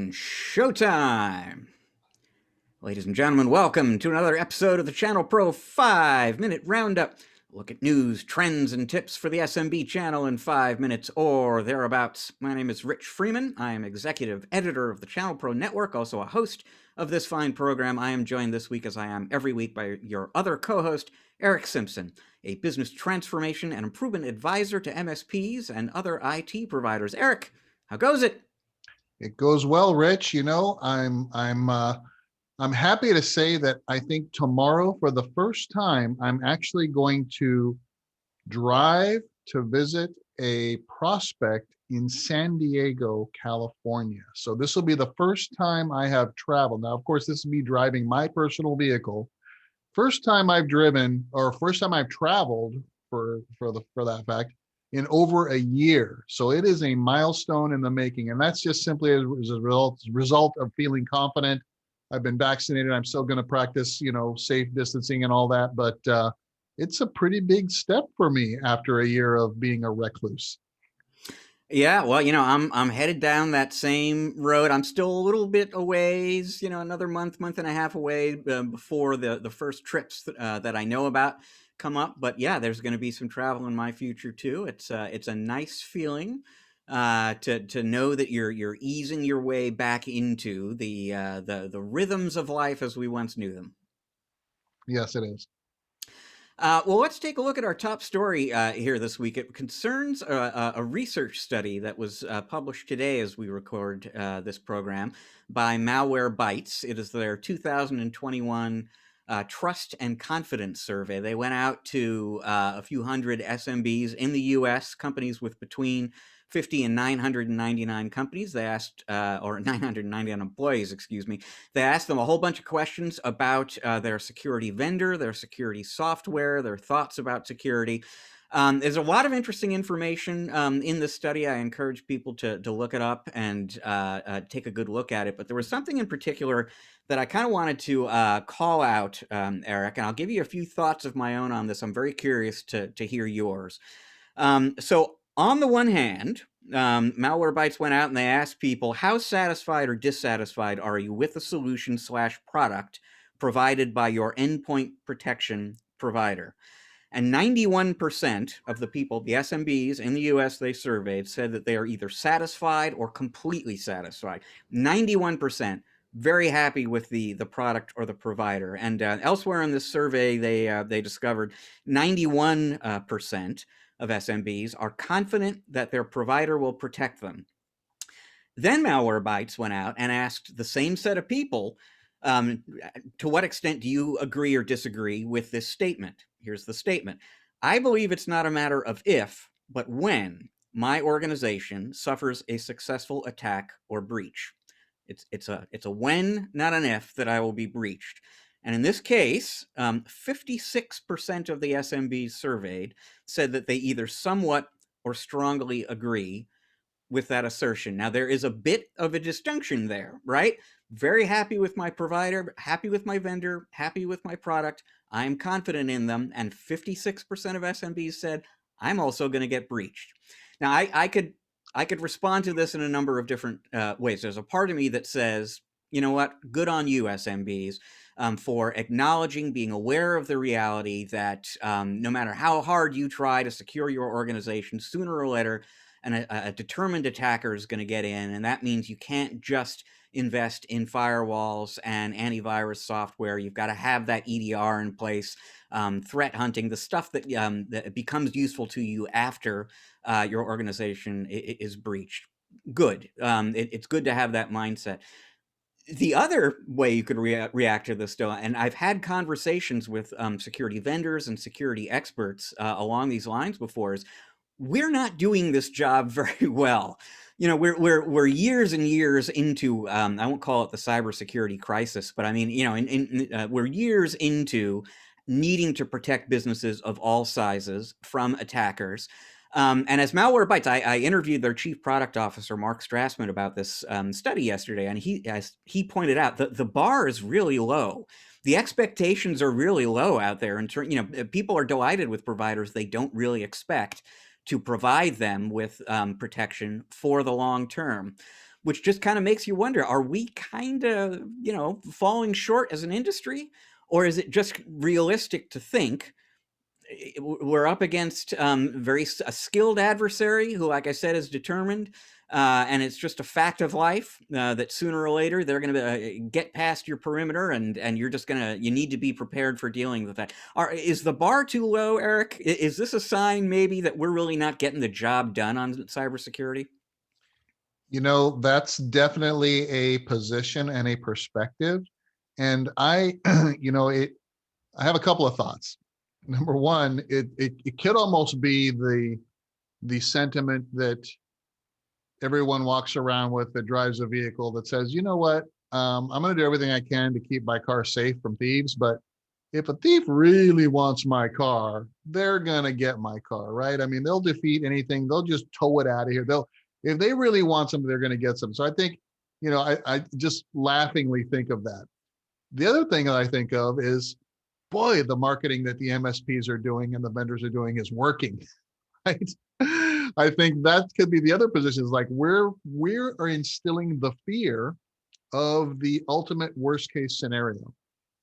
And showtime! Ladies and gentlemen, welcome to another episode of the ChannelPro 5-Minute Roundup. Look at news, trends, and tips for the SMB channel in 5 minutes or thereabouts. My name is Rich Freeman. I am executive editor of the ChannelPro Network, also a host of this fine program. I am joined this week, as I am every week, by your other co-host, Eric Simpson, a business transformation and improvement advisor to MSPs and other IT providers. Eric, how goes it? It goes well, Rich. I'm happy to say that I think tomorrow, for the first time, I'm actually going to drive to visit a prospect in San Diego, California. So this will be the first time I have traveled. Now, of course, this is me driving my personal vehicle. First time I've driven, or first time I've traveled for that fact, in over a year. So it is a milestone in the making. And that's just simply as a result of feeling confident. I've been vaccinated. I'm still going to practice, safe distancing and all that. But it's a pretty big step for me after a year of being a recluse. Yeah, well, I'm headed down that same road. I'm still a little bit a ways, another month and a half away before the first trips that I know about come up. But yeah, there's going to be some travel in my future too. It's a nice feeling to know that you're easing your way back into the rhythms of life as we once knew them. Yes, it is. Well, let's take a look at our top story here this week. It concerns a research study that was published today as we record this program by Malwarebytes. It is their 2021 Trust and Confidence Survey. They went out to a few hundred SMBs in the U.S., companies with between 50 and 999 companies. They asked, or 999 employees, excuse me. They asked them a whole bunch of questions about their security vendor, their security software, their thoughts about security. There's a lot of interesting information in this study. I encourage people to look it up and take a good look at it. But there was something in particular that I kind of wanted to call out, Eric, and I'll give you a few thoughts of my own on this. I'm very curious to hear yours. So on the one hand, Malwarebytes went out and they asked people, how satisfied or dissatisfied are you with the solution / product provided by your endpoint protection provider? And 91% of the people, the SMBs in the US they surveyed, said that they are either satisfied or completely satisfied. 91%. Very happy with the product or the provider. And elsewhere in this survey, they discovered 91% of SMBs are confident that their provider will protect them. Then Malwarebytes went out and asked the same set of people, to what extent do you agree or disagree with this statement? Here's the statement. I believe it's not a matter of if, but when my organization suffers a successful attack or breach. It's a when, not an if, that I will be breached. And in this case, 56% of the SMBs surveyed said that they either somewhat or strongly agree with that assertion. Now, there is a bit of a distinction there, right? Very happy with my provider, happy with my vendor, happy with my product. I'm confident in them. And 56% of SMBs said, I'm also going to get breached. Now, I could respond to this in a number of different ways. There's a part of me that says, you know what, good on you, SMBs, for acknowledging, being aware of the reality that no matter how hard you try to secure your organization, sooner or later, a determined attacker is going to get in, and that means you can't just invest in firewalls and antivirus software. You've got to have that EDR in place, threat hunting, the stuff that becomes useful to you after your organization is breached. Good. It's good to have that mindset. The other way you could react to this still, and I've had conversations with security vendors and security experts along these lines before, is we're not doing this job very well. We're years and years into, I won't call it the cybersecurity crisis, but I mean, we're years into needing to protect businesses of all sizes from attackers. And as Malwarebytes, I interviewed their chief product officer, Mark Strassman, about this study yesterday, and he pointed out that the bar is really low. The expectations are really low out there. People are delighted with providers they don't really expect to provide them with protection for the long term, which just kind of makes you wonder, are we kind of, falling short as an industry? Or is it just realistic to think we're up against a skilled adversary who, like I said, is determined, and it's just a fact of life that sooner or later they're going to get past your perimeter, and you need to be prepared for dealing with that. Is the bar too low, Eric? Is this a sign maybe that we're really not getting the job done on cybersecurity? That's definitely a position and a perspective. And I, I have a couple of thoughts. Number one, it could almost be the sentiment that everyone walks around with that drives a vehicle that says, you know what, I'm going to do everything I can to keep my car safe from thieves, but if a thief really wants my car, they're going to get my car, right? I mean, they'll defeat anything. They'll just tow it out of here. If they really want something, they're going to get some. So I think, I just laughingly think of that. The other thing that I think of is, boy, the marketing that the MSPs are doing and the vendors are doing is working, right? I think that could be the other positions. Like we are instilling the fear of the ultimate worst case scenario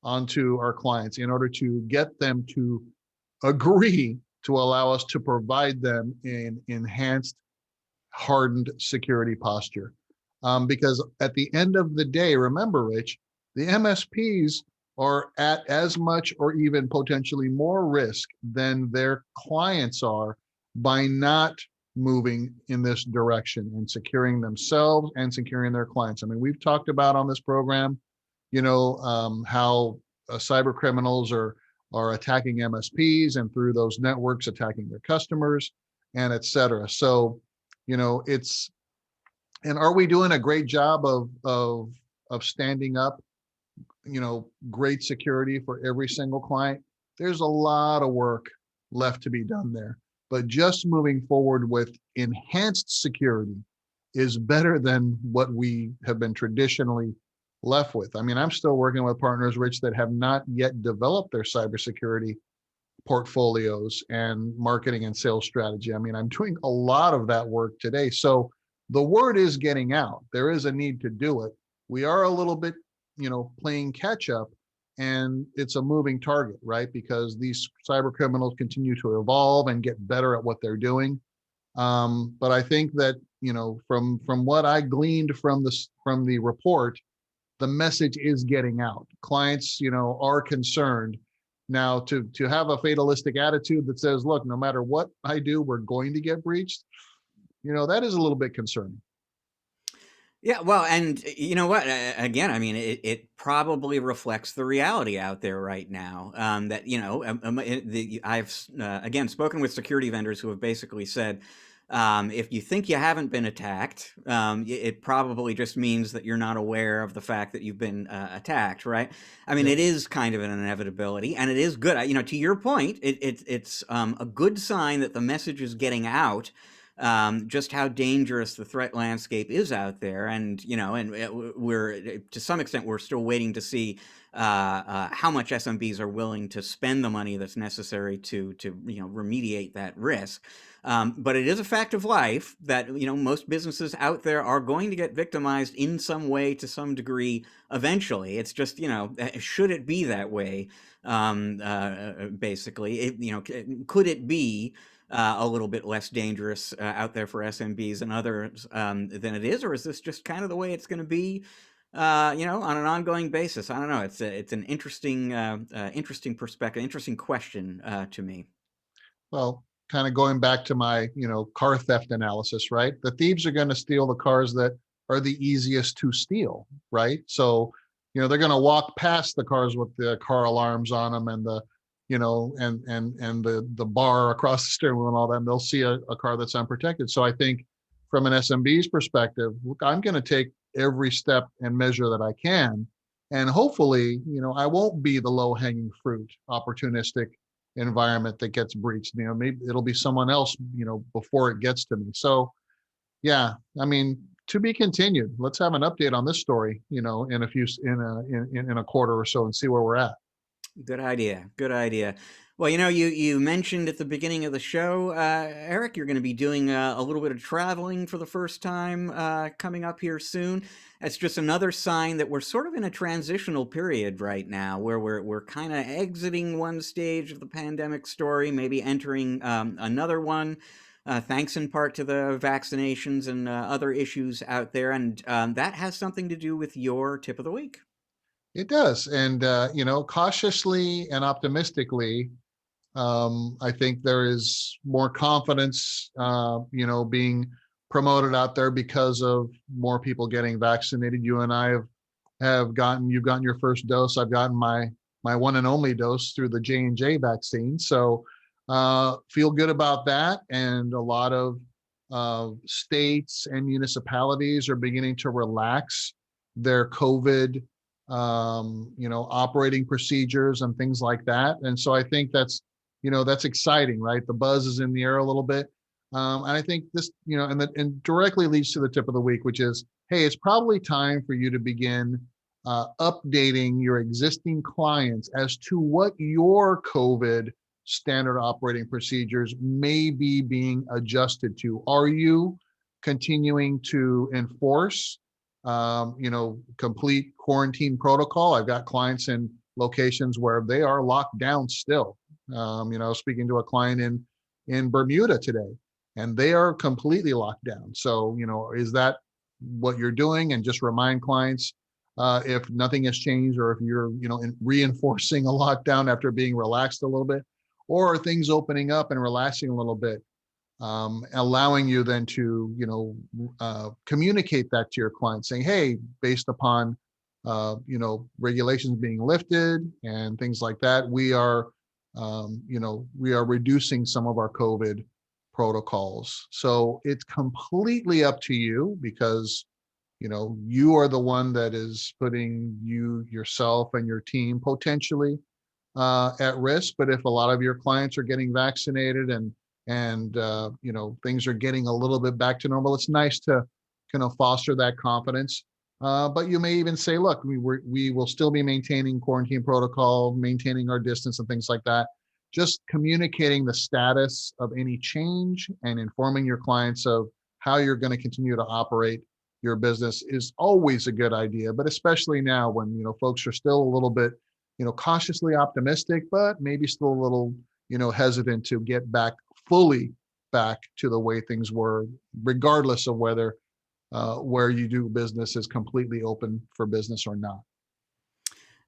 onto our clients in order to get them to agree to allow us to provide them an enhanced, hardened security posture. Because at the end of the day, remember, Rich, the MSPs are at as much or even potentially more risk than their clients are by not moving in this direction and securing themselves and securing their clients. I mean, we've talked about on this program, how cyber criminals are attacking MSPs and through those networks attacking their customers and et cetera. So, and are we doing a great job of standing up, great security for every single client? There's a lot of work left to be done there. But just moving forward with enhanced security is better than what we have been traditionally left with. I mean, I'm still working with partners, Rich, that have not yet developed their cybersecurity portfolios and marketing and sales strategy. I mean, I'm doing a lot of that work today. So the word is getting out. There is a need to do it. We are a little bit, playing catch up, and it's a moving target, right? Because these cyber criminals continue to evolve and get better at what they're doing. But I think that, from what I gleaned from the report, the message is getting out. Clients, are concerned. Now, to have a fatalistic attitude that says, look, no matter what I do, we're going to get breached, that is a little bit concerning. Yeah, well, and you know what? Again, I mean, it probably reflects the reality out there right now. That I've again spoken with security vendors who have basically said, if you think you haven't been attacked, it probably just means that you're not aware of the fact that you've been attacked, right? I mean, Yep. it is kind of an inevitability, and it is good. To your point, it's a good sign that the message is getting out, just how dangerous the threat landscape is out there, and we're to some extent we're still waiting to see how much SMBs are willing to spend the money that's necessary to remediate that risk. But it is a fact of life that most businesses out there are going to get victimized in some way to some degree eventually. It's just should it be that way? Basically, could it be a little bit less dangerous out there for SMBs and others than it is, or is this just kind of the way it's going to be, on an ongoing basis? I don't know. It's an interesting perspective, interesting question to me. Well, kind of going back to my, car theft analysis, right? The thieves are going to steal the cars that are the easiest to steal, right? So, they're going to walk past the cars with the car alarms on them and the, and the bar across the steering wheel and all that, and they'll see a car that's unprotected. So I think from an SMB's perspective, look, I'm going to take every step and measure that I can. And hopefully, I won't be the low hanging fruit, opportunistic environment that gets breached. Maybe it'll be someone else, before it gets to me. So yeah, I mean, to be continued. Let's have an update on this story, in a quarter or so and see where we're at. Good idea. Good idea. Well, you mentioned at the beginning of the show, Eric, you're going to be doing a little bit of traveling for the first time coming up here soon. That's just another sign that we're sort of in a transitional period right now, where we're kind of exiting one stage of the pandemic story, maybe entering another one. Thanks in part to the vaccinations and other issues out there, and that has something to do with your tip of the week. It does. And, cautiously and optimistically, I think there is more confidence, being promoted out there because of more people getting vaccinated. You and I you've gotten your first dose. I've gotten my one and only dose through the J&J vaccine. So feel good about that. And a lot of states and municipalities are beginning to relax their COVID, operating procedures and things like that. And so I think that's exciting, right? The buzz is in the air a little bit. And I think this, and directly leads to the tip of the week, which is, hey, it's probably time for you to begin updating your existing clients as to what your COVID standard operating procedures may be being adjusted to. Are you continuing to enforce, complete quarantine protocol? I've got clients in locations where they are locked down still. Speaking to a client in Bermuda today, and they are completely locked down. So, is that what you're doing? And just remind clients, if nothing has changed, or if you're, reinforcing a lockdown after being relaxed a little bit, or are things opening up and relaxing a little bit, allowing you then to, communicate that to your clients, saying, hey, based upon, regulations being lifted and things like that, we are reducing some of our COVID protocols. So it's completely up to you, because you are the one that is putting yourself and your team potentially at risk. But if a lot of your clients are getting vaccinated and things are getting a little bit back to normal, it's nice to kind of foster that confidence. But you may even say, look, we will still be maintaining quarantine protocol, maintaining our distance and things like that. Just communicating the status of any change and informing your clients of how you're going to continue to operate your business is always a good idea. But especially now, when folks are still a little bit cautiously optimistic, but maybe still a little hesitant to get fully back to the way things were, regardless of whether where you do business is completely open for business or not.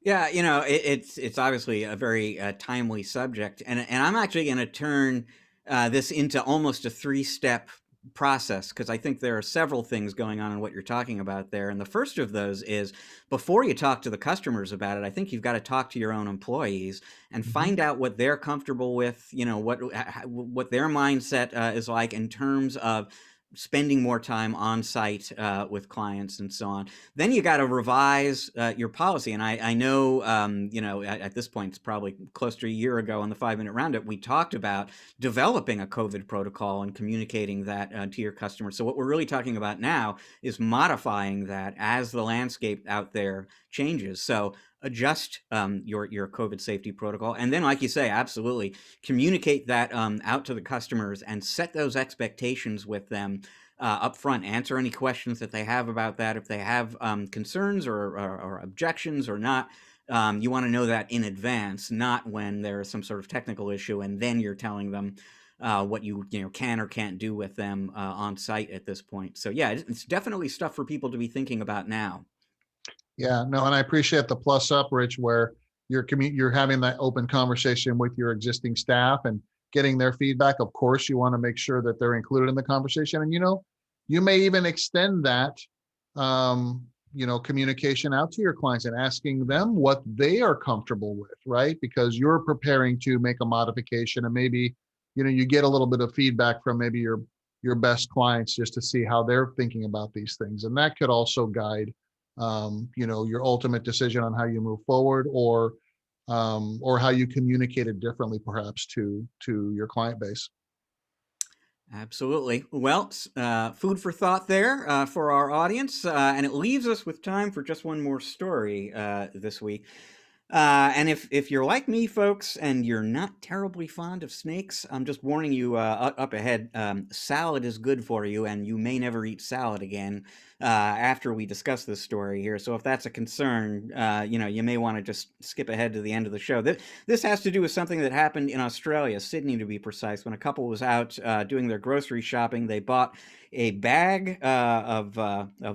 Yeah, it's obviously a very timely subject, and I'm actually going to turn this into almost a three-step process, because I think there are several things going on in what you're talking about there. And the first of those is, before you talk to the customers about it, I think you've got to talk to your own employees and Mhm. find out what they're comfortable with. What their mindset is like in terms of spending more time on site with clients and so on. Then you got to revise your policy. And I know, at this point, it's probably close to a year ago on the 5-minute roundup, we talked about developing a COVID protocol and communicating that to your customers. So what we're really talking about now is modifying that as the landscape out there changes. So adjust your COVID safety protocol. And then, like you say, absolutely communicate that out to the customers and set those expectations with them up front. Answer any questions that they have about that. If they have concerns or objections or not, you want to know that in advance, not when there is some sort of technical issue and then you're telling them what you can or can't do with them on site at this point. So yeah, it's definitely stuff for people to be thinking about now. Yeah, no, and I appreciate the plus up, Rich, where you're having that open conversation with your existing staff and getting their feedback. Of course, you want to make sure that they're included in the conversation, and you may even extend that communication out to your clients and asking them what they are comfortable with, right? Because you're preparing to make a modification, and maybe you get a little bit of feedback from maybe your best clients, just to see how they're thinking about these things, and that could also guide your ultimate decision on how you move forward, or how you communicate it differently, perhaps to your client base. Absolutely. Well, food for thought there for our audience. And it leaves us with time for just one more story this week. And if you're like me, folks, and you're not terribly fond of snakes, I'm just warning you up ahead. Salad is good for you, and you may never eat salad again after we discuss this story here. So if that's a concern, you may want to just skip ahead to the end of the show. This has to do with something that happened in Australia, Sydney to be precise. When a couple was out doing their grocery shopping, they bought a bag of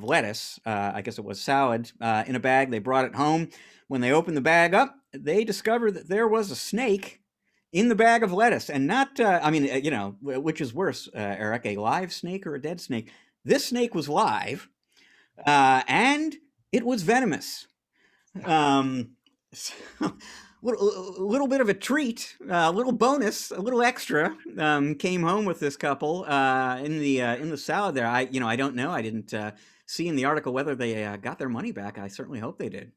lettuce. I guess it was salad in a bag. They brought it home. When they opened the bag up, they discovered that there was a snake in the bag of lettuce, and not, which is worse, Eric, a live snake or a dead snake? This snake was live, and it was venomous. So, little bit of a treat, a little bonus, a little extra came home with this couple in the salad there. I don't know. I didn't see in the article whether they got their money back. I certainly hope they did.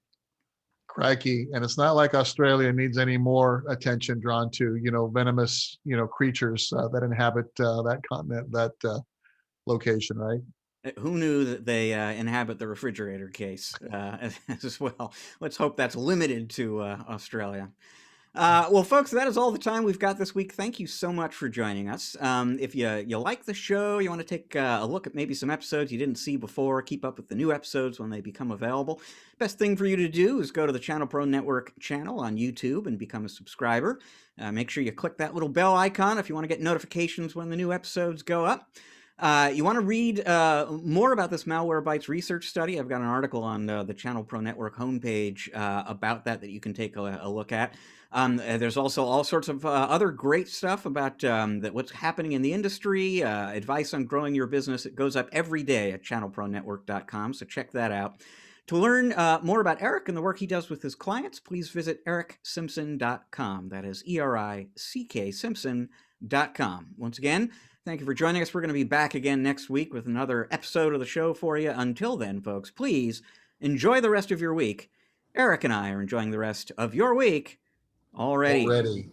Crikey. And it's not like Australia needs any more attention drawn to, venomous, creatures that inhabit that continent, that location, right? Who knew that they inhabit the refrigerator case as well? Let's hope that's limited to Australia. Well, folks, that is all the time we've got this week. Thank you so much for joining us. If you like the show, you want to take a look at maybe some episodes you didn't see before, keep up with the new episodes when they become available, best thing for you to do is go to the ChannelPro Network channel on YouTube and become a subscriber. Make sure you click that little bell icon if you want to get notifications when the new episodes go up. You want to read more about this Malwarebytes research study? I've got an article on the ChannelPro Network homepage about that you can take a look at. There's also all sorts of other great stuff about what's happening in the industry, advice on growing your business. It goes up every day at channelpronetwork.com, so check that out. To learn more about Eric and the work he does with his clients, please visit ericksimpson.com. That is ERICK Simpson.com. Once again, thank you for joining us. We're going to be back again next week with another episode of the show for you. Until then, folks, please enjoy the rest of your week. Eric and I are enjoying the rest of your week already.